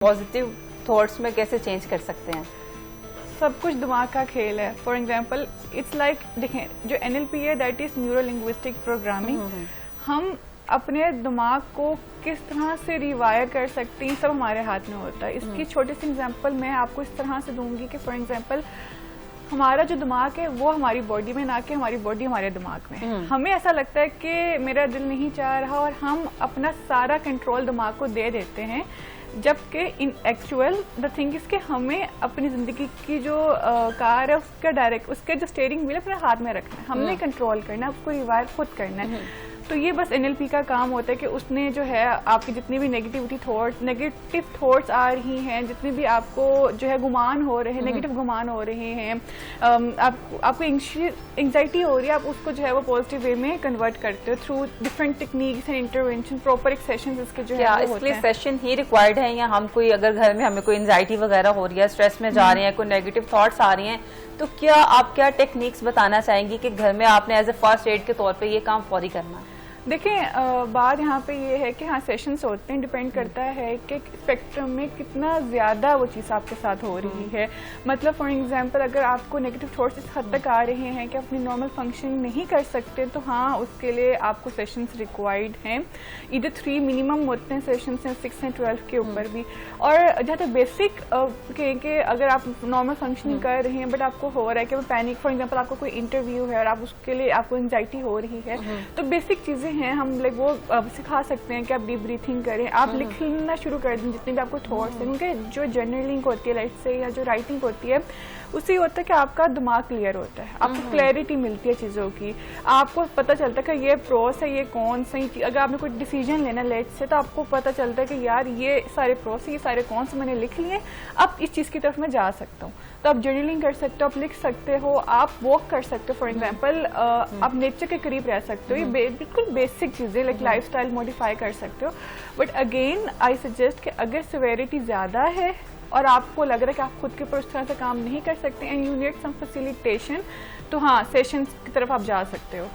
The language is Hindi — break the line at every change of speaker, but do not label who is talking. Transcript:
पॉजिटिव थॉट्स में कैसे चेंज कर सकते हैं?
सब कुछ दिमाग का खेल है। फॉर एग्जांपल इट्स लाइक देखें, जो NLP है that is neuro linguistic programming. हम अपने दिमाग को किस तरह से रिवायर कर सकते हैं, सब हमारे हाथ में होता है। इसकी छोटी सी एग्जांपल मैं आपको इस तरह से दूंगी कि फॉर एग्जांपल हमारा जो दिमाग है वो हमारी बॉडी में, ना कि हमारी बॉडी हमारे दिमाग में। हमें ऐसा लगता है कि मेरा दिल नहीं चाह रहा और हम अपना सारा कंट्रोल दिमाग को दे देते हैं, जबकि इन एक्चुअल द थिंग इज कि हमें अपनी जिंदगी की जो कार है उसके जो स्टीयरिंग व्हील अपने हाथ में रखना है, हमने कंट्रोल करना है, उसको रिवायर खुद करना है। तो ये बस NLP का काम होता है कि उसने जो है आपकी जितनी भी नेगेटिव थॉट्स आ रही हैं, जितनी भी आपको जो है गुमान हो रहे हैं, नेगेटिव गुमान हो रहे हैं, आपको एंग्जाइटी हो रही है, आप उसको जो है वो पॉजिटिव वे में कन्वर्ट करते हो through different techniques and intervention. Proper एक सेशन इसके जो है
इसके लिए सेशन ही रिक्वायर्ड है, या हम कोई अगर घर में हमें कोई एंग्जाइटी वगैरह हो रही है, स्ट्रेस में जा रहे हैं, कोई नेगेटिव थॉट्स आ रही हैं, तो क्या टेक्निक्स बताना चाहेंगी कि घर में आपने एज ए फर्स्ट एड के तौर पे ये काम फौरी करना है?
देखें, बात यहाँ पे ये है कि हाँ सेशंस होते हैं, डिपेंड करता है कि स्पेक्ट्रम में कितना ज़्यादा वो चीज़ आपके साथ हो रही है। मतलब फॉर एग्जांपल अगर आपको नेगेटिव थॉट्स इस हद तक आ रहे हैं कि अपनी नॉर्मल फंक्शन नहीं कर सकते, तो हाँ उसके लिए आपको सेशंस रिक्वायर्ड हैं। इधर 3 मिनिमम होते हैं सेशंस हैं, 6 हैं 12 के ऊपर भी। और जहाँ तक बेसिक कि अगर आप नॉर्मल फंक्शनिंग कर रहे हैं बट आपको हो रहा है कि वो पैनिक, फॉर एग्जाम्पल आपको कोई इंटरव्यू है और आप उसके लिए आपको एंग्जाइटी हो रही है, तो बेसिक चीज़ें हैं, हम लाइक वो सिखा सकते हैं कि आप डीप ब्रीथिंग करें, आप लिखना शुरू कर दें जितने भी आपको थॉट्स हैं, क्योंकि जो जर्नलिंग होती है लाइट से या जो राइटिंग होती है उससे होता है कि आपका दिमाग क्लियर होता है, आपको क्लैरिटी मिलती है चीज़ों की, आपको पता चलता है कि ये प्रोस है, ये कौन सही। अगर आपने कोई डिसीजन लेना लेट से, तो आपको पता चलता है कि यार ये सारे प्रोस है, ये सारे कौन से मैंने लिख लिए, अब इस चीज़ की तरफ मैं जा सकता हूँ। तो आप जर्नलिंग कर सकते हो, आप लिख सकते हो, आप वॉक कर सकते हो, फॉर एग्जाम्पल आप नेचर के करीब रह सकते हो। ये बिल्कुल बेसिक चीज़ें लाइक लाइफस्टाइल मॉडिफाई कर सकते हो। बट अगेन आई सजेस्ट कि अगर सिवियरिटी ज़्यादा है और आपको लग रहा है कि आप खुद के ऊपर उस तरह से काम नहीं कर सकते and you need some facilitation, तो हाँ सेशंस की तरफ आप जा सकते हो।